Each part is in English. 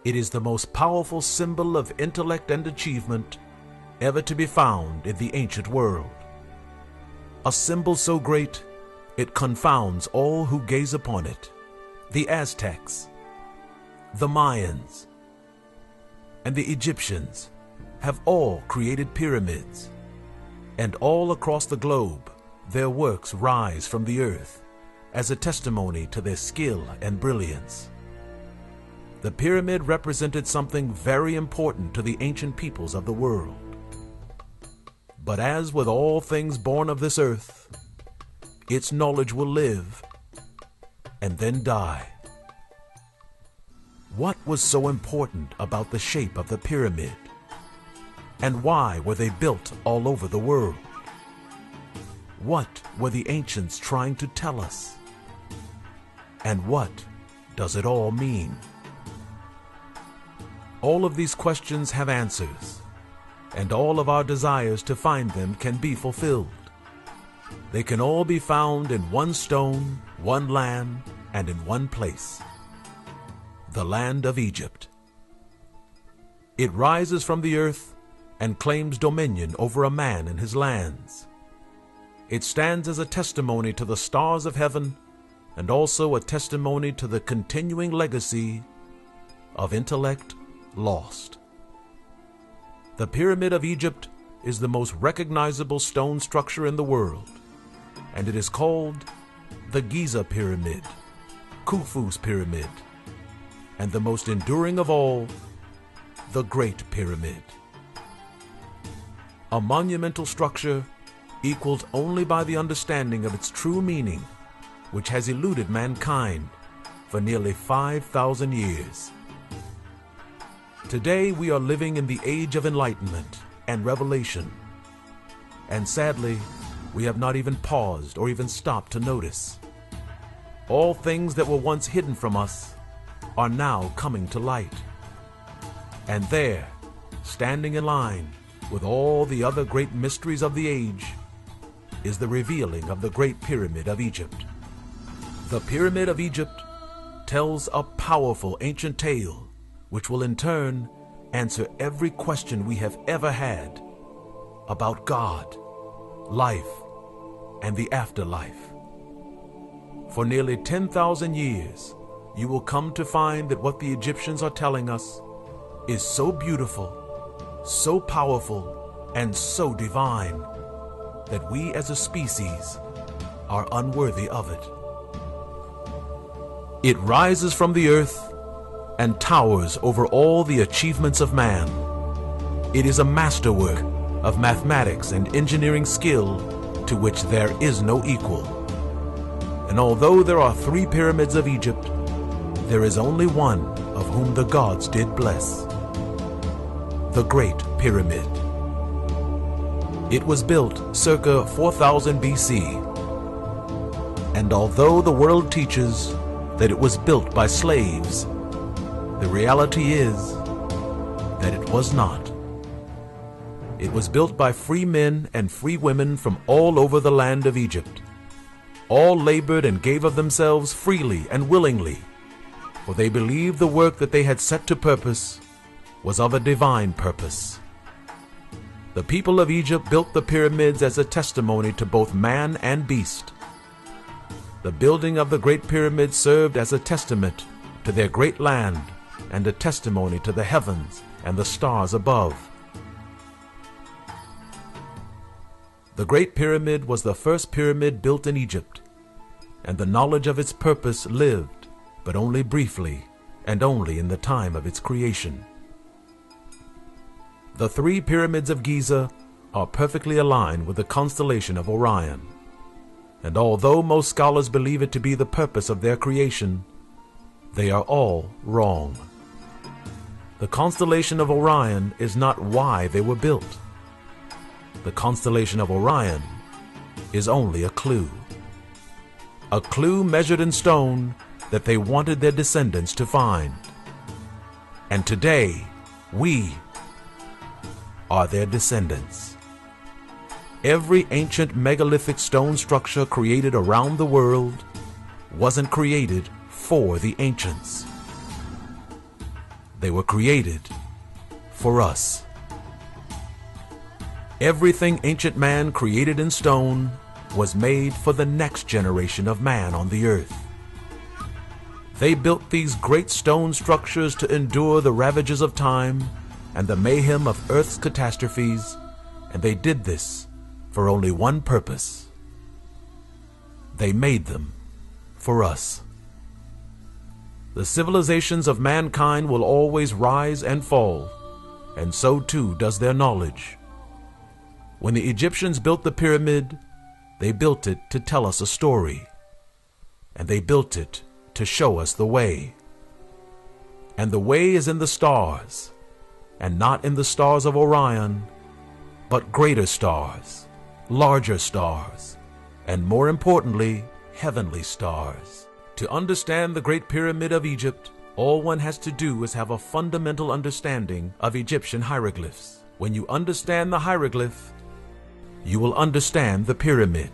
It is the most powerful symbol of intellect and achievement ever to be found in the ancient world. A symbol so great, it confounds all who gaze upon it. The Aztecs, the Mayans, and the Egyptians have all created pyramids, and all across the globe their works rise from the earth as a testimony to their skill and brilliance. The pyramid represented something very important to the ancient peoples of the world. But as with all things born of this earth, its knowledge will live and then die. What was so important about the shape of the pyramid? And why were they built all over the world? What were the ancients trying to tell us? And what does it all mean? All of these questions have answers, and all of our desires to find them can be fulfilled. They can all be found in one stone, one land, and in one place: the land of Egypt. It rises from the earth and claims dominion over a man and his lands. It stands as a testimony to the stars of heaven and also a testimony to the continuing legacy of intellect lost. The Pyramid of Egypt is the most recognizable stone structure in the world, and it is called the Giza Pyramid, Khufu's Pyramid, and the most enduring of all, the Great Pyramid. A monumental structure equaled only by the understanding of its true meaning, which has eluded mankind for nearly 5,000 years. Today we are living in the age of enlightenment and revelation, and sadly, we have not even paused or even stopped to notice. All things that were once hidden from us are now coming to light. And there, standing in line with all the other great mysteries of the age, is the revealing of the Great Pyramid of Egypt. The Pyramid of Egypt tells a powerful ancient tale which will in turn answer every question we have ever had about God, life, and the afterlife. For nearly 10,000 years, you will come to find that what the Egyptians are telling us is so beautiful, so powerful, and so divine that we as a species are unworthy of it. It rises from the earth and towers over all the achievements of man. It is a masterwork of mathematics and engineering skill to which there is no equal. And although there are 3 pyramids of Egypt, there is only one of whom the gods did bless: the Great Pyramid. It was built circa 4000 BC, and although the world teaches that it was built by slaves, the reality is that it was not. It was built by free men and free women from all over the land of Egypt. All labored and gave of themselves freely and willingly, for they believed the work that they had set to purpose was of a divine purpose. The people of Egypt built the pyramids as a testimony to both man and beast. The building of the Great Pyramid served as a testament to their great land and a testimony to the heavens and the stars above. The Great Pyramid was the first pyramid built in Egypt, and the knowledge of its purpose lived, but only briefly, and only in the time of its creation. The 3 pyramids of Giza are perfectly aligned with the constellation of Orion, and although most scholars believe it to be the purpose of their creation, they are all wrong. The constellation of Orion is not why they were built. The constellation of Orion is only a clue measured in stone that they wanted their descendants to find. And today, we are their descendants. Every ancient megalithic stone structure created around the world wasn't created for the ancients. They were created for us. Everything ancient man created in stone was made for the next generation of man on the earth. They built these great stone structures to endure the ravages of time and the mayhem of earth's catastrophes, and they did this for only one purpose. They made them for us. The civilizations of mankind will always rise and fall, and so too does their knowledge. When the Egyptians built the pyramid, they built it to tell us a story, and they built it to show us the way. And the way is in the stars, and not in the stars of Orion, but greater stars, larger stars, and more importantly, heavenly stars. To understand the Great Pyramid of Egypt, all one has to do is have a fundamental understanding of Egyptian hieroglyphs. When you understand the hieroglyph, you will understand the pyramid.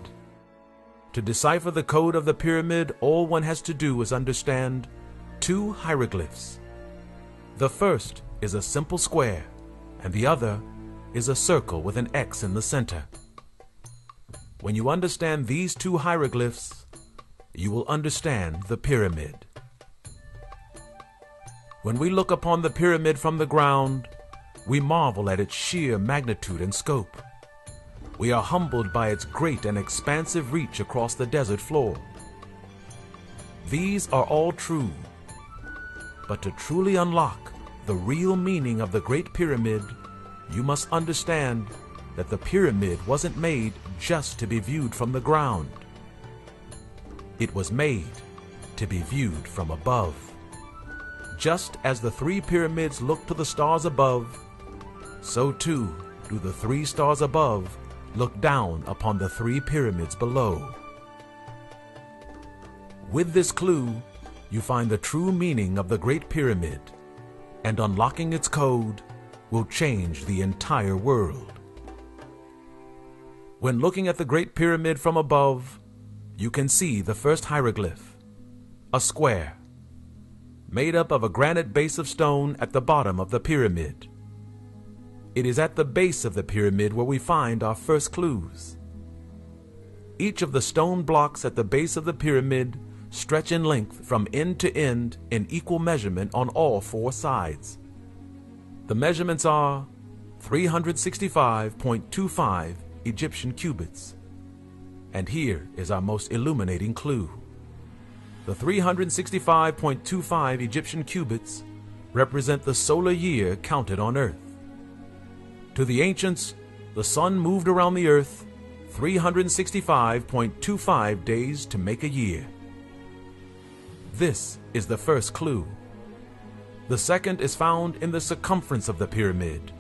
To decipher the code of the pyramid, all one has to do is understand two hieroglyphs. The first is a simple square, and the other is a circle with an X in the center. When you understand these two hieroglyphs, you will understand the pyramid. When we look upon the pyramid from the ground, we marvel at its sheer magnitude and scope. We are humbled by its great and expansive reach across the desert floor. These are all true, but to truly unlock the real meaning of the Great Pyramid, you must understand that the pyramid wasn't made just to be viewed from the ground. It was made to be viewed from above. Just as the three pyramids look to the stars above, so too do the three stars above look down upon the three pyramids below. With this clue, you find the true meaning of the Great Pyramid, and unlocking its code will change the entire world. When looking at the Great Pyramid from above, you can see the first hieroglyph, a square, made up of a granite base of stone at the bottom of the pyramid. It is at the base of the pyramid where we find our first clues. Each of the stone blocks at the base of the pyramid stretch in length from end to end in equal measurement on all four sides. The measurements are 365.25 Egyptian cubits. And here is our most illuminating clue. The 365.25 Egyptian cubits represent the solar year counted on Earth. To the ancients, the sun moved around the Earth 365.25 days to make a year. This is the first clue. The second is found in the circumference of the pyramid,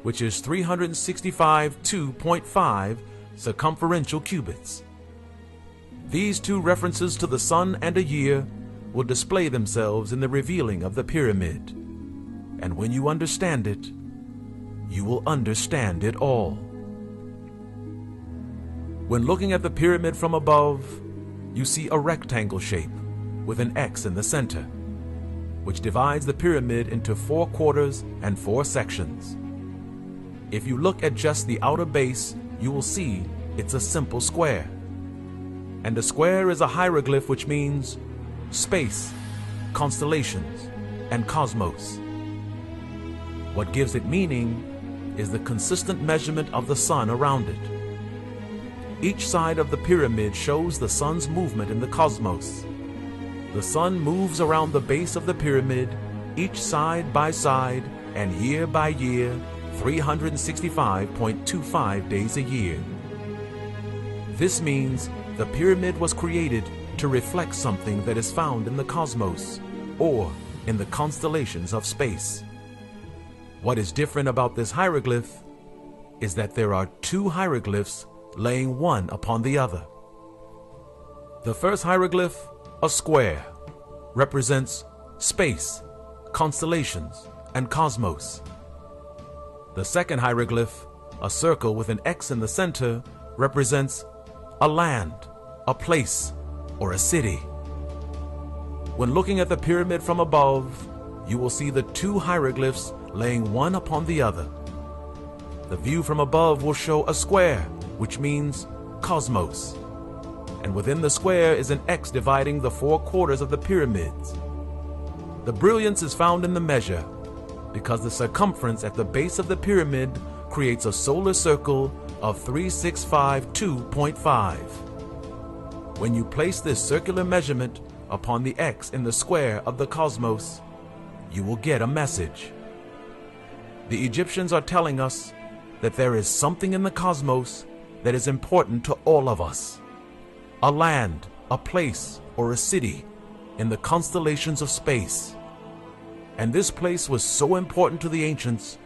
which is 365.2.5 circumferential cubits. These two references to the sun and a year will display themselves in the revealing of the pyramid. And when you understand it, you will understand it all. When looking at the pyramid from above, you see a rectangle shape with an X in the center, which divides the pyramid into 4 quarters and 4 sections. If you look at just the outer base, you will see it's a simple square. And a square is a hieroglyph which means space, constellations, and cosmos. What gives it meaning is the consistent measurement of the sun around it. Each side of the pyramid shows the sun's movement in the cosmos. The sun moves around the base of the pyramid, each side by side and year by year, 365.25 days a year. This means the pyramid was created to reflect something that is found in the cosmos or in the constellations of space. What is different about this hieroglyph is that there are 2 hieroglyphs laying one upon the other. The first hieroglyph, a square, represents space, constellations, and cosmos. The second hieroglyph, a circle with an X in the center, represents a land, a place, or a city. When looking at the pyramid from above, you will see the two hieroglyphs laying one upon the other. The view from above will show a square, which means cosmos. And within the square is an X dividing the four quarters of the pyramids. The brilliance is found in the measure, because the circumference at the base of the pyramid creates a solar circle of 3652.5. When you place this circular measurement upon the X in the square of the cosmos, you will get a message. The Egyptians are telling us that there is something in the cosmos that is important to all of us. A land, a place, or a city in the constellations of space. And this place was so important to the ancients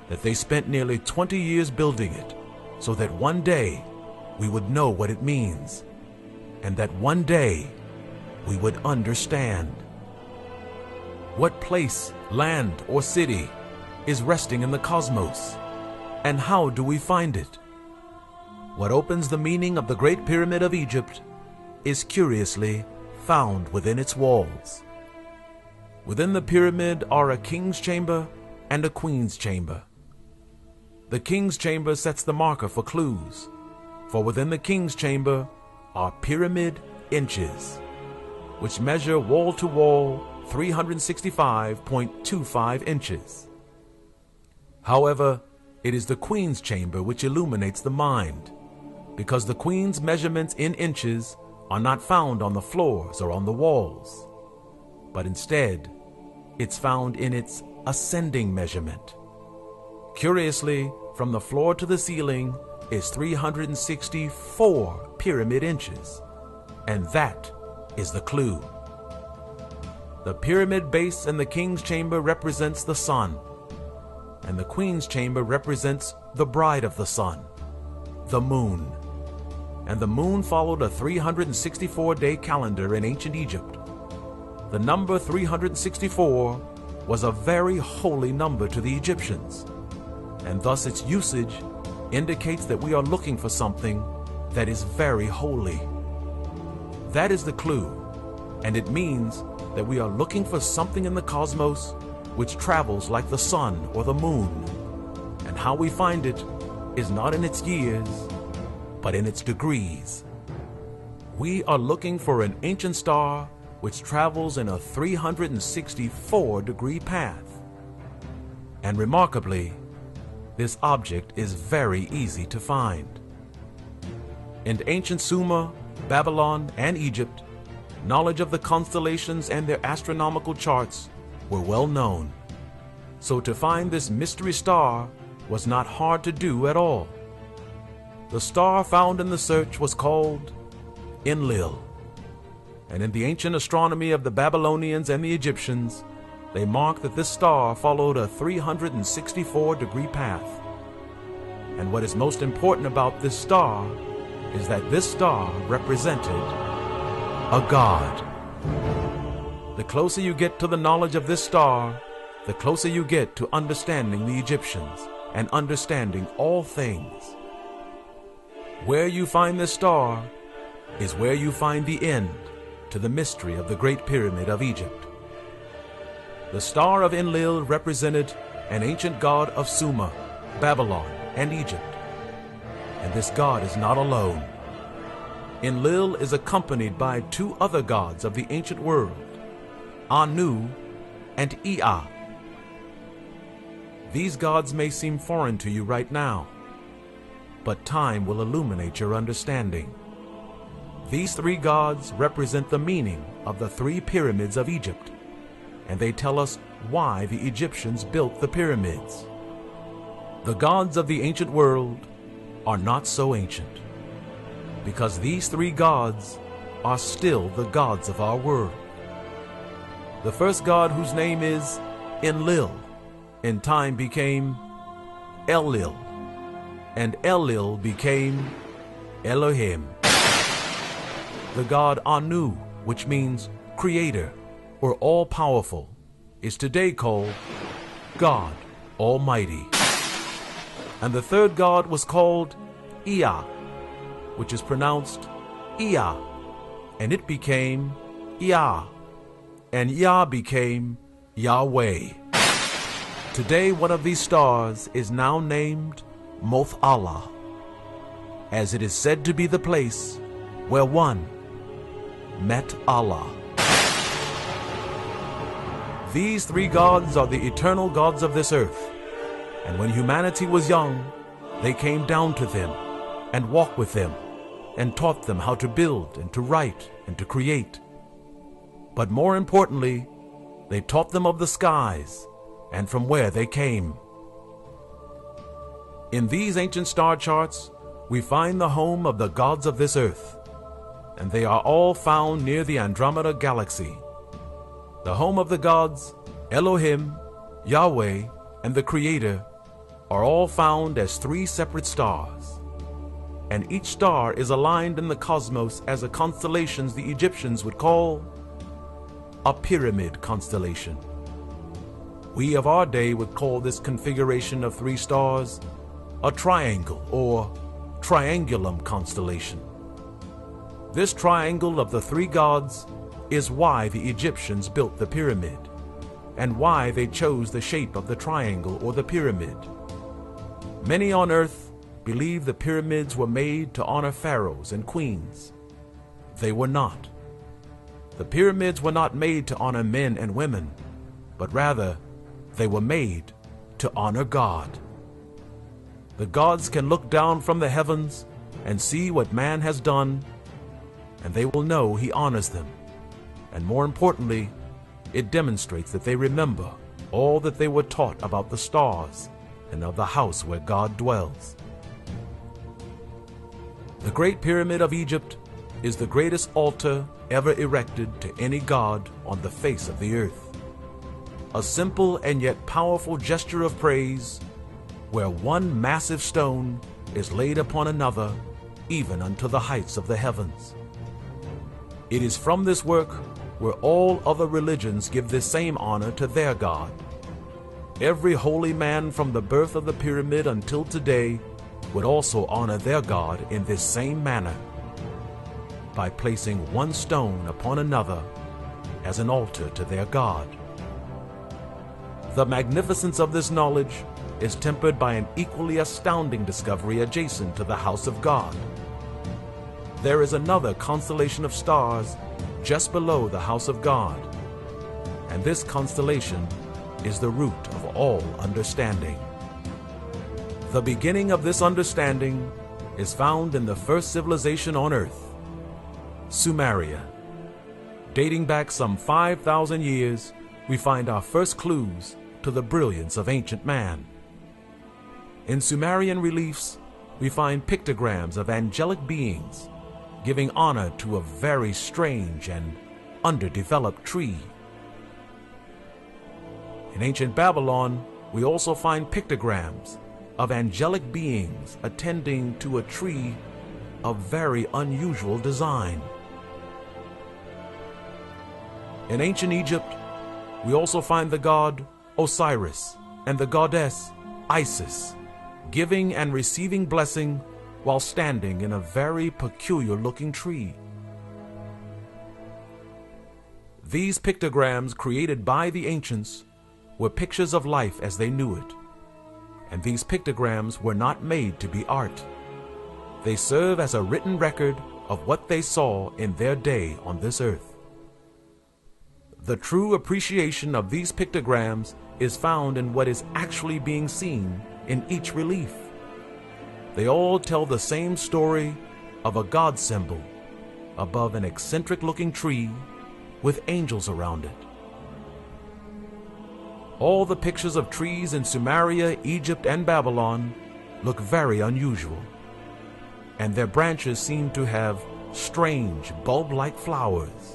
that they spent nearly 20 years building it, so that one day we would know what it means, and that one day we would understand. What place, land, or city is resting in the cosmos, and how do we find it? What opens the meaning of the Great Pyramid of Egypt is curiously found within its walls. Within the pyramid are a king's chamber and a queen's chamber. The king's chamber sets the marker for clues, for within the king's chamber are pyramid inches, which measure wall to wall 365.25 inches. However, it is the queen's chamber which illuminates the mind, because the queen's measurements in inches are not found on the floors or on the walls, but instead, it's found in its ascending measurement. Curiously, from the floor to the ceiling is 364 pyramid inches, and that is the clue. The pyramid base in the king's chamber represents the sun, and the queen's chamber represents the bride of the sun, the moon. And the moon followed a 364-day calendar in ancient Egypt. The number 364 was a very holy number to the Egyptians, and thus its usage indicates that we are looking for something that is very holy. That is the clue, and it means that we are looking for something in the cosmos which travels like the sun or the moon, and how we find it is not in its years, but in its degrees. We are looking for an ancient star which travels in a 364-degree path. And remarkably, this object is very easy to find. In ancient Sumer, Babylon, and Egypt, knowledge of the constellations and their astronomical charts were well known. So to find this mystery star was not hard to do at all. The star found in the search was called Enlil. And in the ancient astronomy of the Babylonians and the Egyptians, they marked that this star followed a 364-degree path. And what is most important about this star is that this star represented a god. The closer you get to the knowledge of this star, the closer you get to understanding the Egyptians and understanding all things. Where you find this star is where you find the end to the mystery of the Great Pyramid of Egypt. The star of Enlil represented an ancient god of Sumer, Babylon, and Egypt. And this god is not alone. Enlil is accompanied by two other gods of the ancient world, Anu and Ea. These gods may seem foreign to you right now, but time will illuminate your understanding. These three gods represent the meaning of the three pyramids of Egypt, and they tell us why the Egyptians built the pyramids. The gods of the ancient world are not so ancient, because these three gods are still the gods of our world. The first god, whose name is Enlil, in time became Enlil, and Enlil became Elohim. The god Anu, which means creator or all-powerful, is today called God Almighty. And the third god was called Ea, which is pronounced Ea, and it became Ea, and Ea became Yahweh. Today, one of these stars is now named Moth Allah, as it is said to be the place where one met Allah. These three gods are the eternal gods of this earth, and when humanity was young, they came down to them and walked with them and taught them how to build and to write and to create. But more importantly, they taught them of the skies and from where they came. In these ancient star charts, we find the home of the gods of this earth, and they are all found near the Andromeda Galaxy. The home of the gods, Elohim, Yahweh, and the Creator, are all found as three separate stars. And each star is aligned in the cosmos as a constellation the Egyptians would call a pyramid constellation. We of our day would call this configuration of three stars a triangle or triangulum constellation. This triangle of the three gods is why the Egyptians built the pyramid, and why they chose the shape of the triangle or the pyramid. Many on earth believe the pyramids were made to honor pharaohs and queens. They were not. The pyramids were not made to honor men and women, but rather they were made to honor God. The gods can look down from the heavens and see what man has done, and they will know he honors them. And more importantly, it demonstrates that they remember all that they were taught about the stars and of the house where God dwells. The Great Pyramid of Egypt is the greatest altar ever erected to any god on the face of the earth. A simple and yet powerful gesture of praise, where one massive stone is laid upon another, even unto the heights of the heavens. It is from this work where all other religions give this same honor to their God. Every holy man from the birth of the pyramid until today would also honor their God in this same manner, by placing one stone upon another as an altar to their God. The magnificence of this knowledge is tempered by an equally astounding discovery adjacent to the house of God. There is another constellation of stars just below the house of God, and this constellation is the root of all understanding. The beginning of this understanding is found in the first civilization on earth, Sumeria. Dating back some 5,000 years, we find our first clues to the brilliance of ancient man. In Sumerian reliefs, we find pictograms of angelic beings giving honor to a very strange and underdeveloped tree. In ancient Babylon, we also find pictograms of angelic beings attending to a tree of very unusual design. In ancient Egypt, we also find the god Osiris and the goddess Isis giving and receiving blessing while standing in a very peculiar-looking tree. These pictograms created by the ancients were pictures of life as they knew it, and these pictograms were not made to be art. They serve as a written record of what they saw in their day on this earth. The true appreciation of these pictograms is found in what is actually being seen in each relief. They all tell the same story of a God symbol above an eccentric-looking tree with angels around it. All the pictures of trees in Sumeria, Egypt, and Babylon look very unusual, and their branches seem to have strange bulb-like flowers.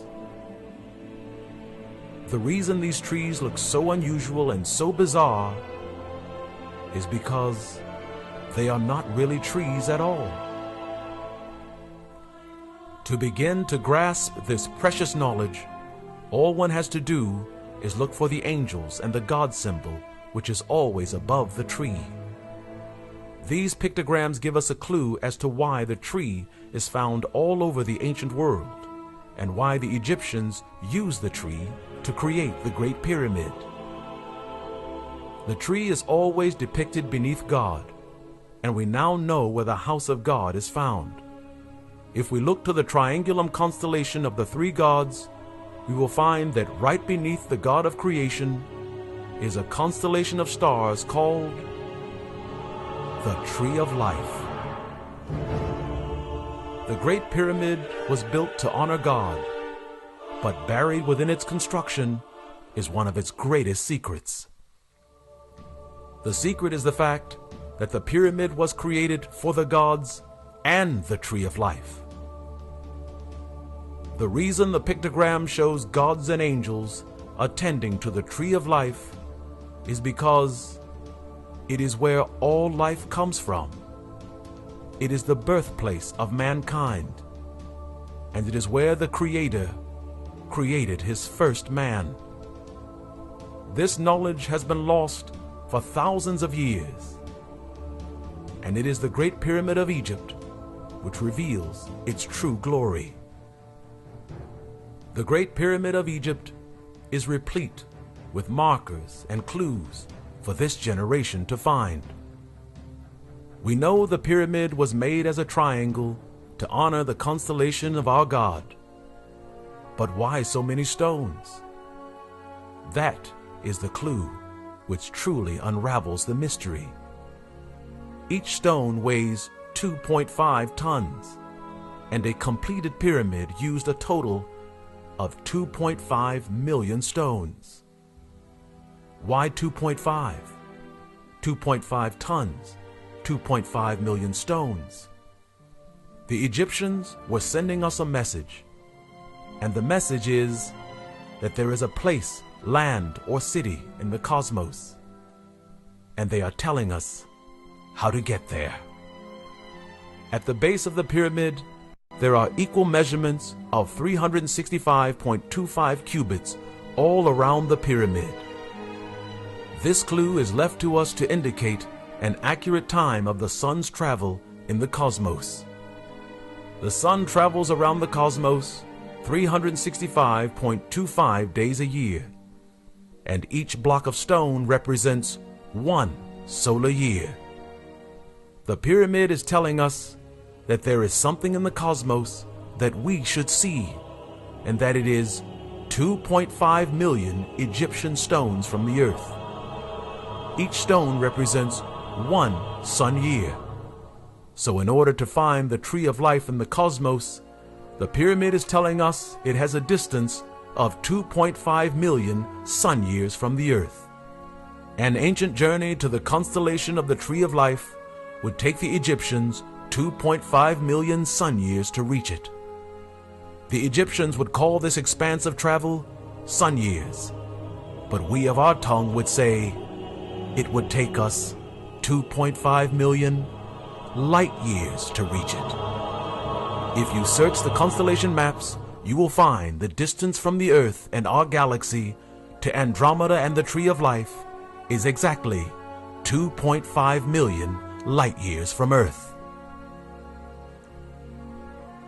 The reason these trees look so unusual and so bizarre is because they are not really trees at all. To begin to grasp this precious knowledge, all one has to do is look for the angels and the God symbol, which is always above the tree. These pictograms give us a clue as to why the tree is found all over the ancient world, and why the Egyptians used the tree to create the Great Pyramid. The tree is always depicted beneath God, and we now know where the house of God is found. If we look to the triangulum constellation of the three gods, we will find that right beneath the God of creation is a constellation of stars called the Tree of Life. The Great Pyramid was built to honor God, but buried within its construction is one of its greatest secrets. The secret is the fact that the pyramid was created for the gods and the Tree of Life. The reason the pictogram shows gods and angels attending to the Tree of Life is because it is where all life comes from. It is the birthplace of mankind, and it is where the Creator created his first man. This knowledge has been lost for thousands of years, and it is the Great Pyramid of Egypt which reveals its true glory. The Great Pyramid of Egypt is replete with markers and clues for this generation to find. We know the pyramid was made as a triangle to honor the constellation of our God. But why so many stones? That is the clue which truly unravels the mystery. Each stone weighs 2.5 tons, and a completed pyramid used a total of 2.5 million stones. Why 2.5? 2.5 tons, 2.5 million stones. The Egyptians were sending us a message, and the message is that there is a place, land, or city in the cosmos, and they are telling us how to get there. At the base of the pyramid, there are equal measurements of 365.25 cubits all around the pyramid. This clue is left to us to indicate an accurate time of the sun's travel in the cosmos. The sun travels around the cosmos 365.25 days a year, and each block of stone represents one solar year. The pyramid is telling us that there is something in the cosmos that we should see, and that it is 2.5 million Egyptian stones from the earth. Each stone represents one sun year. So in order to find the Tree of Life in the cosmos, the pyramid is telling us it has a distance of 2.5 million sun years from the earth. An ancient journey to the constellation of the Tree of Life would take the Egyptians 2.5 million sun years to reach it. The Egyptians would call this expanse of travel sun years, but we of our tongue would say it would take us 2.5 million light years to reach it. If you search the constellation maps, you will find the distance from the Earth and our galaxy to Andromeda and the Tree of Life is exactly 2.5 million light years from Earth.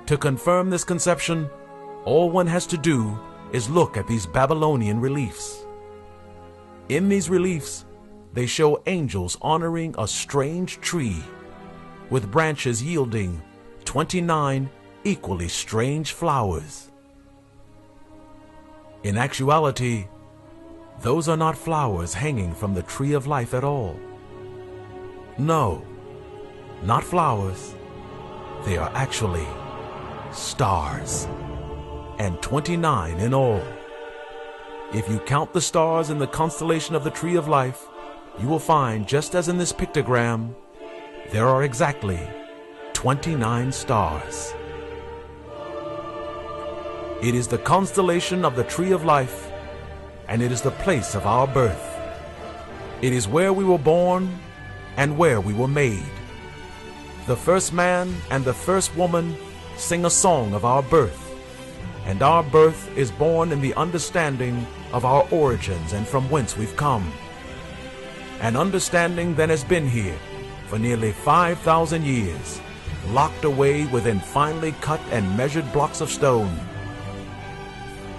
To confirm this conception, all one has to do is look at these Babylonian reliefs. In these reliefs, they show angels honoring a strange tree with branches yielding 29 equally strange flowers. In actuality, those are not flowers hanging from the Tree of Life at all. No, not flowers. They are actually stars, and 29 in all. If you count the stars in the constellation of the Tree of Life, you will find, just as in this pictogram, there are exactly 29 stars. It is the constellation of the Tree of Life, and it is the place of our birth. It is where we were born and where we were made. The first man and the first woman sing a song of our birth, and our birth is born in the understanding of our origins and from whence we've come. An understanding that has been here for nearly 5,000 years, locked away within finely cut and measured blocks of stone.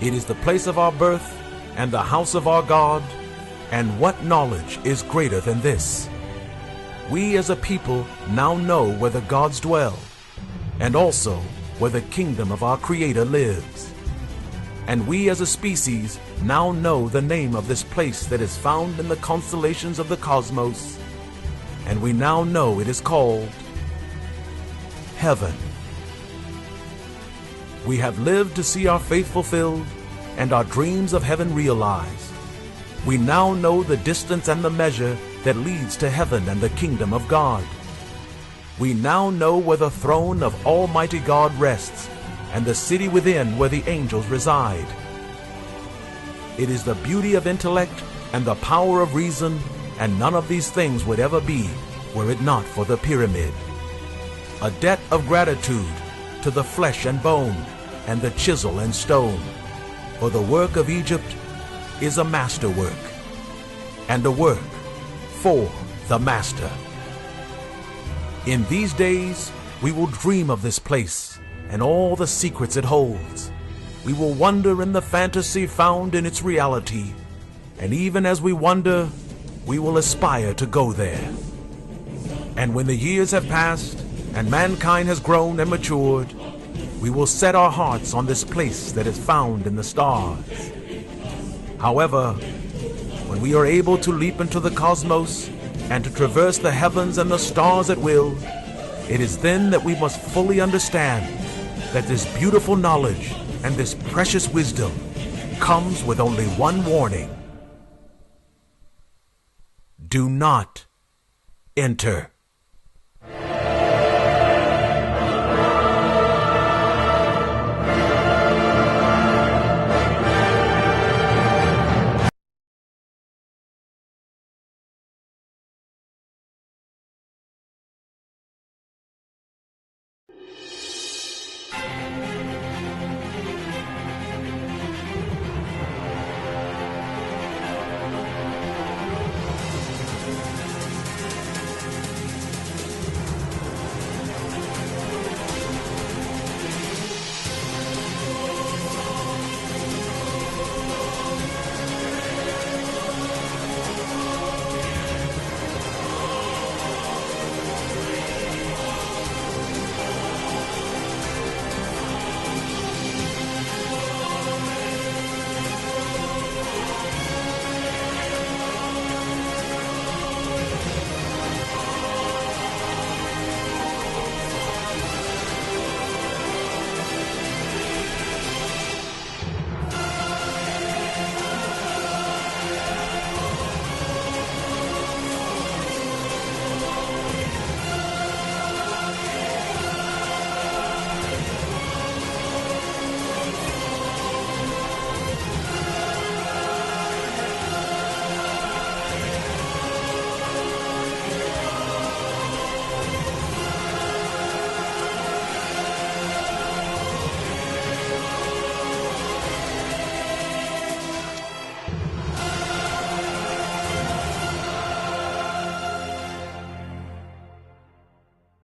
It is the place of our birth and the house of our God, And what knowledge is greater than this? We as a people now know where the gods dwell, and also where the kingdom of our Creator lives. And we as a species now know the name of this place that is found in the constellations of the cosmos, and we now know it is called heaven. We have lived to see our faith fulfilled and our dreams of heaven realized. We now know the distance and the measure that leads to heaven and the kingdom of God. We now know where the throne of Almighty God rests and the city within where the angels reside. It is the beauty of intellect and the power of reason, and none of these things would ever be were it not for the pyramid. A debt of gratitude to the flesh and bone and the chisel and stone, for the work of Egypt is a masterwork, and a work for the master. In these days, we will dream of this place and all the secrets it holds. We will wonder in the fantasy found in its reality, and even as we wonder, we will aspire to go there. And when the years have passed and mankind has grown and matured, we will set our hearts on this place that is found in the stars. However, when we are able to leap into the cosmos and to traverse the heavens and the stars at will, it is then that we must fully understand that this beautiful knowledge and this precious wisdom comes with only one warning. Do not enter.